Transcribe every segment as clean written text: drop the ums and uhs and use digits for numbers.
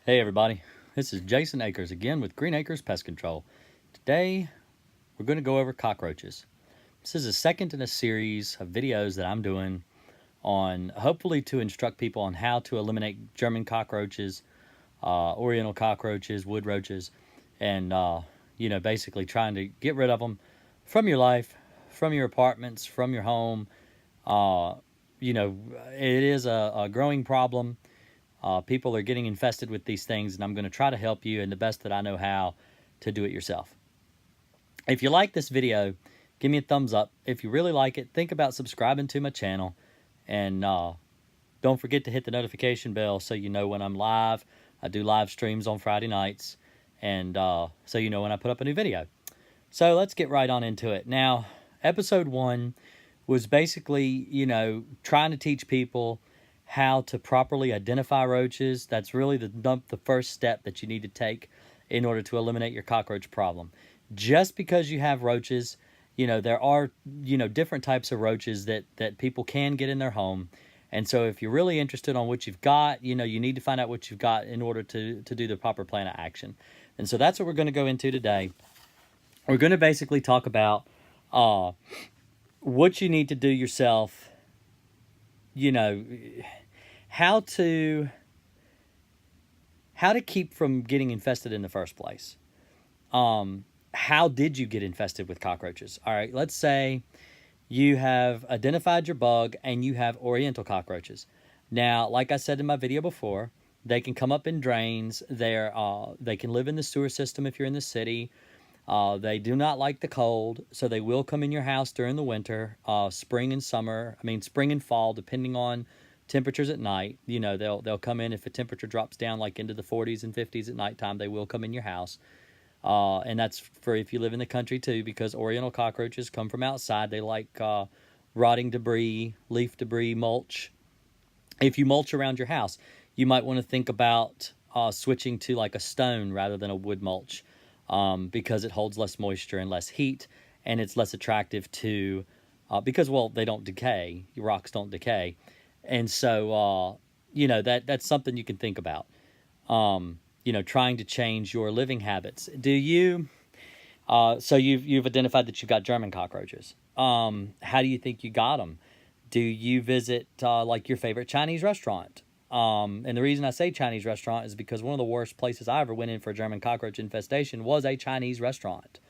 Hey everybody, this is Jason Akers again with Akers Pest Control. Today we're going to go over cockroaches. This is the second in a series of videos that I'm doing on hopefully to instruct people on how to eliminate German cockroaches, oriental cockroaches, wood roaches, and basically trying to get rid of them from your life, from your apartments, from your home. It is a growing problem. People are getting infested with these things, and I'm going to try to help you in the best that I know how to do it yourself. If you like this video, give me a thumbs up. If you really like it, think about subscribing to my channel, and don't forget to hit the notification bell so you know when I'm live. I do live streams on Friday nights, and so you know when I put up a new video. So let's get right on into it. Now, episode 1 was basically, trying to teach people how to properly identify roaches. That's really the first step that you need to take in order to eliminate your cockroach problem. Just because you have roaches, there are, different types of roaches that people can get in their home. And so if you're really interested on what you've got, you need to find out what you've got in order to do the proper plan of action. And so that's what we're going to go into today. We're going to basically talk about what you need to do yourself, how to keep from getting infested in the first place. How did you get infested with cockroaches? All right, let's say you have identified your bug and you have oriental cockroaches. Now, like I said in my video before, they can come up in drains. They can live in the sewer system if you're in the city. They do not like the cold, so they will come in your house during the winter, spring and fall, depending on temperatures at night. They'll come in if the temperature drops down like into the 40s and 50s at nighttime. They will come in your house, and that's for if you live in the country too, because oriental cockroaches come from outside. They like rotting debris, leaf debris, mulch. If you mulch around your house, you might want to think about switching to like a stone rather than a wood mulch. Because it holds less moisture and less heat, and it's less attractive to, because, well, they don't decay. Rocks don't decay. And so, that's something you can think about, trying to change your living habits. Do you, so you've identified that you've got German cockroaches. How do you think you got them? Do you visit, like your favorite Chinese restaurant? And the reason I say Chinese restaurant is because one of the worst places I ever went in for a German cockroach infestation was a Chinese restaurant.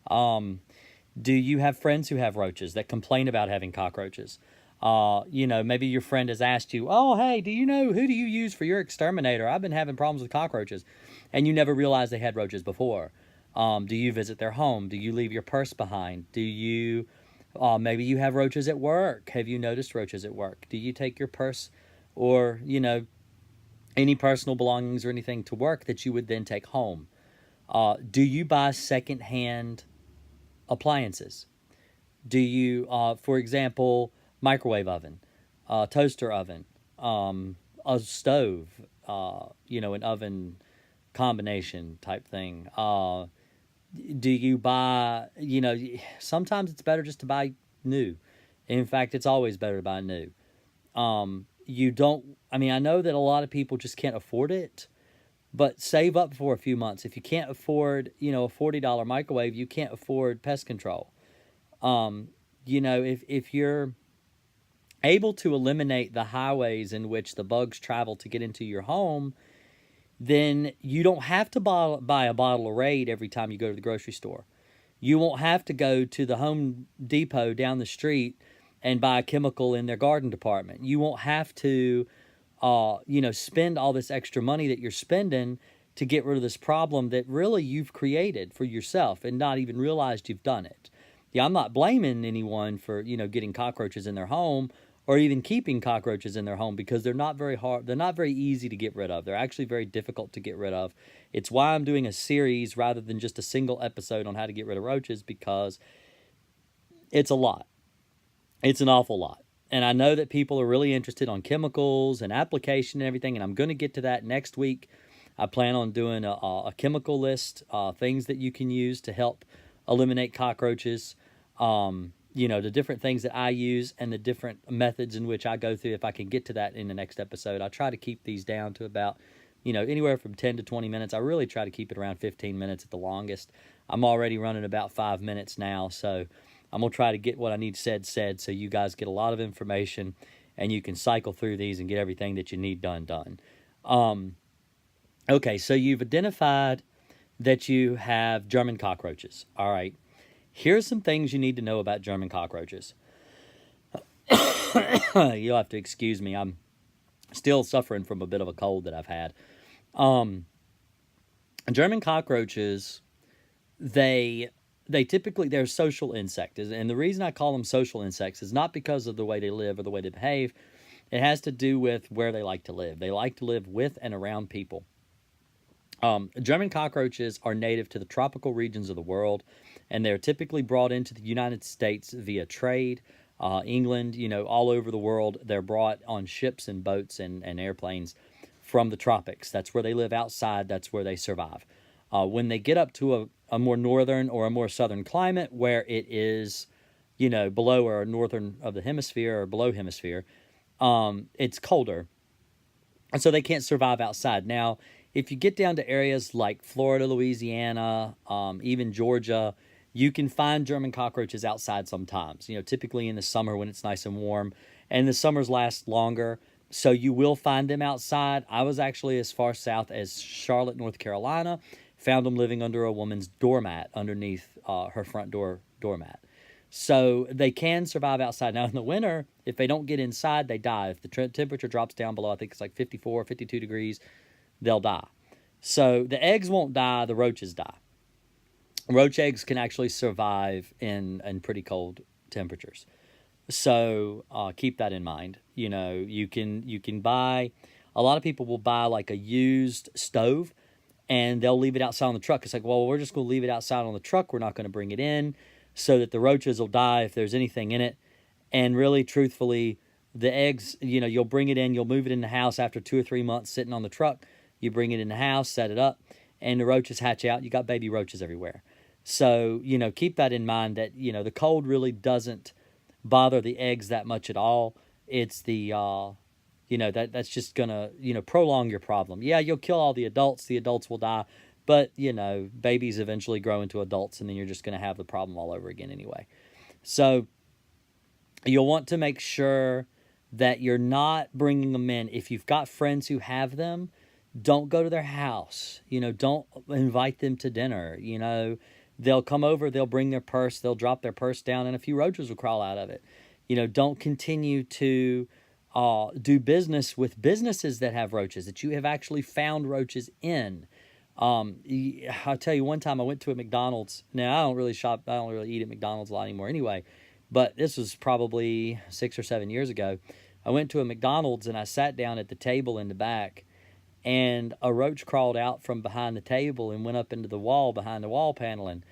Do you have friends who have roaches that complain about having cockroaches? Maybe your friend has asked you, oh, hey, who do you use for your exterminator? I've been having problems with cockroaches. And you never realized they had roaches before. Do you visit their home? Do you leave your purse behind? Do you, maybe you have roaches at work. Have you noticed roaches at work? Do you take your purse or, any personal belongings or anything to work that you would then take home? Do you buy secondhand appliances? Do you, for example, microwave oven, toaster oven, a stove, an oven combination type thing? Do you buy, sometimes it's better just to buy new. In fact, it's always better to buy new. I know that a lot of people just can't afford it, but save up for a few months. If you can't afford, a $40 microwave, you can't afford pest control. If you're able to eliminate the highways in which the bugs travel to get into your home, then you don't have to buy a bottle of Raid every time you go to the grocery store. You won't have to go to the Home Depot down the street and buy a chemical in their garden department. You won't have to, spend all this extra money that you're spending to get rid of this problem that really you've created for yourself and not even realized you've done it. Yeah, I'm not blaming anyone for, getting cockroaches in their home or even keeping cockroaches in their home, because they're not very hard. They're not very easy to get rid of. They're actually very difficult to get rid of. It's why I'm doing a series rather than just a single episode on how to get rid of roaches, because it's a lot. It's an awful lot. And I know that people are really interested on chemicals and application and everything, and I'm going to get to that next week. I plan on doing a chemical list, things that you can use to help eliminate cockroaches, the different things that I use and the different methods in which I go through. If I can get to that in the next episode, I try to keep these down to about anywhere from 10 to 20 minutes. I really try to keep it around 15 minutes at the longest. I'm already running about 5 minutes now, so I'm going to try to get what I need said, so you guys get a lot of information and you can cycle through these and get everything that you need done. Okay, so you've identified that you have German cockroaches. All right. Here's some things you need to know about German cockroaches. You'll have to excuse me. I'm still suffering from a bit of a cold that I've had. German cockroaches, they're social insects. And the reason I call them social insects is not because of the way they live or the way they behave. It has to do with where they like to live. They like to live with and around people. German cockroaches are native to the tropical regions of the world, and they're typically brought into the United States via trade. England, all over the world, they're brought on ships and boats and airplanes from the tropics. That's where they live outside. That's where they survive. When they get up to a more northern or a more southern climate where it is, below or northern of the hemisphere or below hemisphere, it's colder. And so they can't survive outside. Now, if you get down to areas like Florida, Louisiana, even Georgia, you can find German cockroaches outside sometimes, typically in the summer when it's nice and warm. And the summers last longer, so you will find them outside. I was actually as far south as Charlotte, North Carolina, found them living under a woman's doormat underneath her front doormat. So they can survive outside. Now in the winter, if they don't get inside, they die. If the temperature drops down below, I think it's like 54, 52 degrees, they'll die. So the eggs won't die, the roaches die. Roach eggs can actually survive in pretty cold temperatures. So keep that in mind. You can buy, a lot of people will buy like a used stove and they'll leave it outside on the truck. It's like, well, we're just going to leave it outside on the truck. We're not going to bring it in so that the roaches will die if there's anything in it. And really, truthfully, the eggs, you'll bring it in, you'll move it in the house after 2 or 3 months sitting on the truck. You bring it in the house, set it up, and the roaches hatch out. You got baby roaches everywhere. So, keep that in mind that, the cold really doesn't bother the eggs that much at all. It's the, that's just going to, prolong your problem. Yeah, you'll kill all the adults. The adults will die. But, babies eventually grow into adults, and then you're just going to have the problem all over again anyway. So you'll want to make sure that you're not bringing them in. If you've got friends who have them, don't go to their house. Don't invite them to dinner. They'll come over, they'll bring their purse, they'll drop their purse down, and a few roaches will crawl out of it. Don't continue to do business with businesses that have roaches, that you have actually found roaches in. I'll tell you, one time I went to a McDonald's. Now, I don't really eat at McDonald's a lot anymore anyway, but this was probably 6 or 7 years ago. I went to a McDonald's and I sat down at the table in the back, and a roach crawled out from behind the table and went up into the wall behind the wall paneling.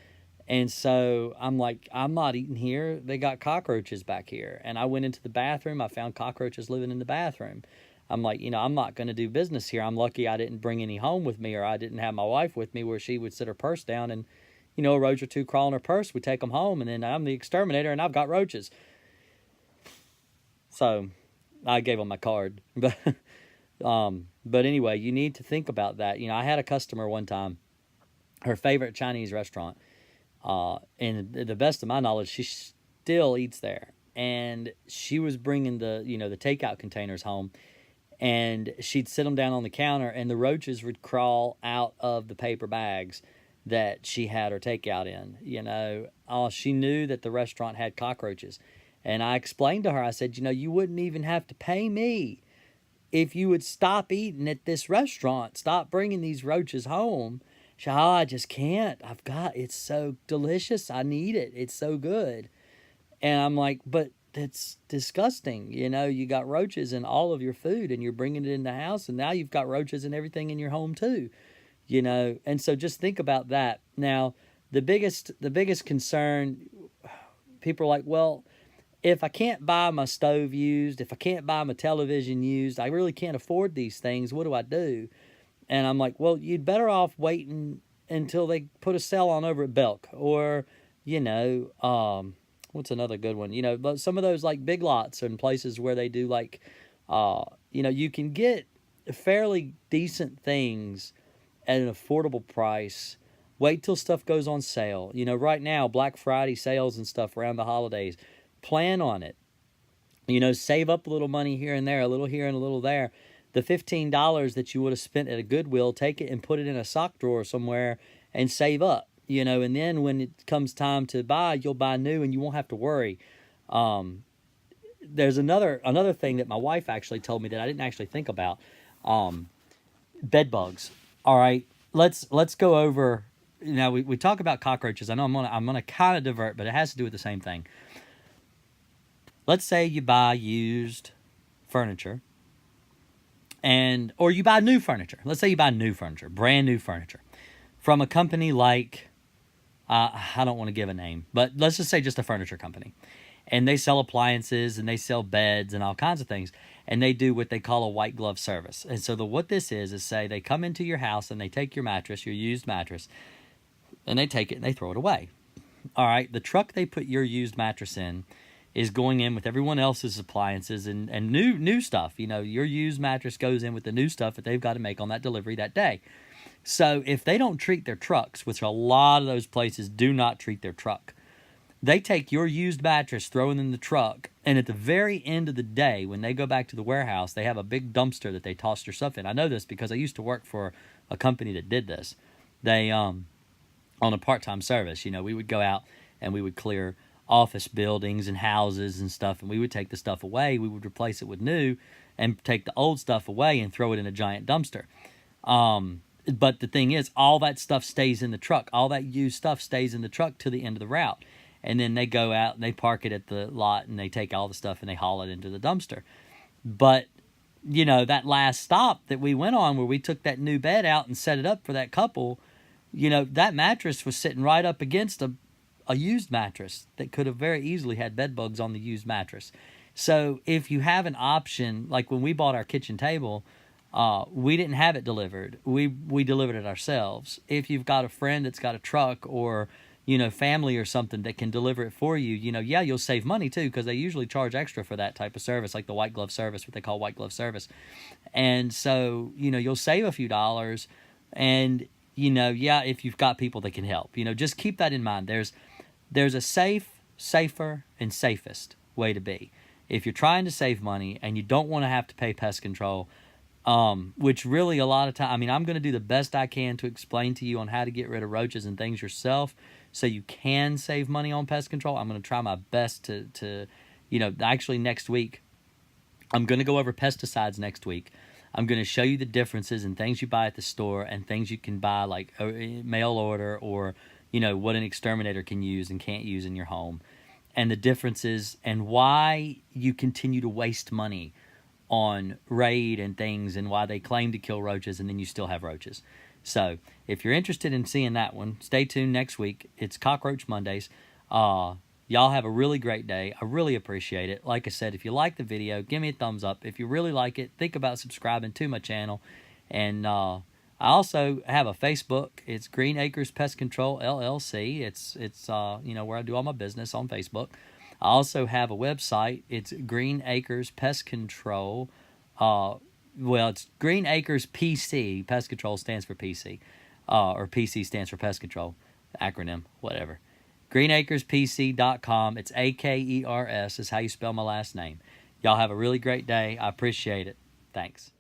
And so I'm like, I'm not eating here. They got cockroaches back here. And I went into the bathroom. I found cockroaches living in the bathroom. I'm like, I'm not going to do business here. I'm lucky I didn't bring any home with me, or I didn't have my wife with me where she would sit her purse down and, a roach or two crawl in her purse. We take them home, and then I'm the exterminator and I've got roaches. So I gave them my card. But anyway, you need to think about that. I had a customer one time, her favorite Chinese restaurant, and to the best of my knowledge, she still eats there. And she was bringing the takeout containers home, and she'd sit them down on the counter, and the roaches would crawl out of the paper bags that she had her takeout in. She knew that the restaurant had cockroaches. And I explained to her, I said, you wouldn't even have to pay me if you would stop eating at this restaurant, stop bringing these roaches home. She said, I just can't. It's so delicious. I need it. It's so good. And I'm like, but that's disgusting. You got roaches in all of your food, and you're bringing it in the house, and now you've got roaches and everything in your home too. And so just think about that. Now, the biggest concern, people are like, well, if I can't buy my stove used, if I can't buy my television used, I really can't afford these things. What do I do? And I'm like, well, you'd better off waiting until they put a sale on over at Belk, or, what's another good one? Some of those like Big Lots and places where they do like, you can get fairly decent things at an affordable price. Wait till stuff goes on sale. You know, right now, Black Friday sales and stuff around the holidays. Plan on it. You know, save up a little money here and there, a little here and a little there. The $15 that you would have spent at a Goodwill, take it and put it in a sock drawer somewhere and save up. You know, and then when it comes time to buy, you'll buy new and you won't have to worry. There's another thing that my wife actually told me that I didn't actually think about. Bed bugs. All right, let's go over. Now we talk about cockroaches. I know I'm gonna kind of divert, but it has to do with the same thing. Let's say you buy used furniture, or you buy new furniture. Let's say you buy new furniture, brand new furniture, from a company like, I don't want to give a name, but let's just say just a furniture company. And they sell appliances and they sell beds and all kinds of things. And they do what they call a white glove service. And so what this is say they come into your house and they take your mattress, your used mattress, and they take it and they throw it away. All right, the truck they put your used mattress in is going in with everyone else's appliances and new stuff. You know, your used mattress goes in with the new stuff that they've got to make on that delivery that day. So if they don't treat their trucks, which a lot of those places do not treat their truck, they take your used mattress, throw it in the truck, and at the very end of the day, when they go back to the warehouse, they have a big dumpster that they toss your stuff in. I know this because I used to work for a company that did this. They, on a part-time service, you know, we would go out and we would clear office buildings and houses and stuff, and we would take the stuff away. We would replace it with new and take the old stuff away and throw it in a giant dumpster. But the thing is, all that stuff stays in the truck. All that used stuff stays in the truck till the end of the route. And then they go out and they park it at the lot and they take all the stuff and they haul it into the dumpster. But, you know, that last stop that we went on where we took that new bed out and set it up for that couple, you know, that mattress was sitting right up against a used mattress that could have very easily had bed bugs on the used mattress. So if you have an option, like when we bought our kitchen table, we didn't have it delivered. We delivered it ourselves. If you've got a friend that's got a truck or, you know, family or something that can deliver it for you, you know, yeah, you'll save money too, because they usually charge extra for that type of service, like the white glove service, what they call white glove service. And so, you know, you'll save a few dollars. And, you know, yeah, if you've got people that can help, you know, just keep that in mind. There's a safer, and safest way to be. If you're trying to save money and you don't want to have to pay pest control, which really a lot of time, I mean, I'm going to do the best I can to explain to you on how to get rid of roaches and things yourself so you can save money on pest control. I'm going to try my best to, you know, actually next week, I'm going to go over pesticides next week. I'm going to show you the differences in things you buy at the store and things you can buy like mail order, or, you know, what an exterminator can use and can't use in your home, and the differences and why you continue to waste money on Raid and things, and why they claim to kill roaches and then you still have roaches. So if you're interested in seeing that one, stay tuned next week. It's Cockroach Mondays. Y'all have a really great day. I really appreciate it. Like I said, if you like the video, give me a thumbs up. If you really like it, think about subscribing to my channel. And I also have a Facebook. It's Green Akers Pest Control LLC. It's you know, where I do all my business on Facebook. I also have a website. It's Green Acres Pest Control. Well, it's Green Acres PC. Pest Control stands for PC. Or PC stands for Pest Control. Acronym, whatever. GreenAkersPC.com. It's Akers is how you spell my last name. Y'all have a really great day. I appreciate it. Thanks.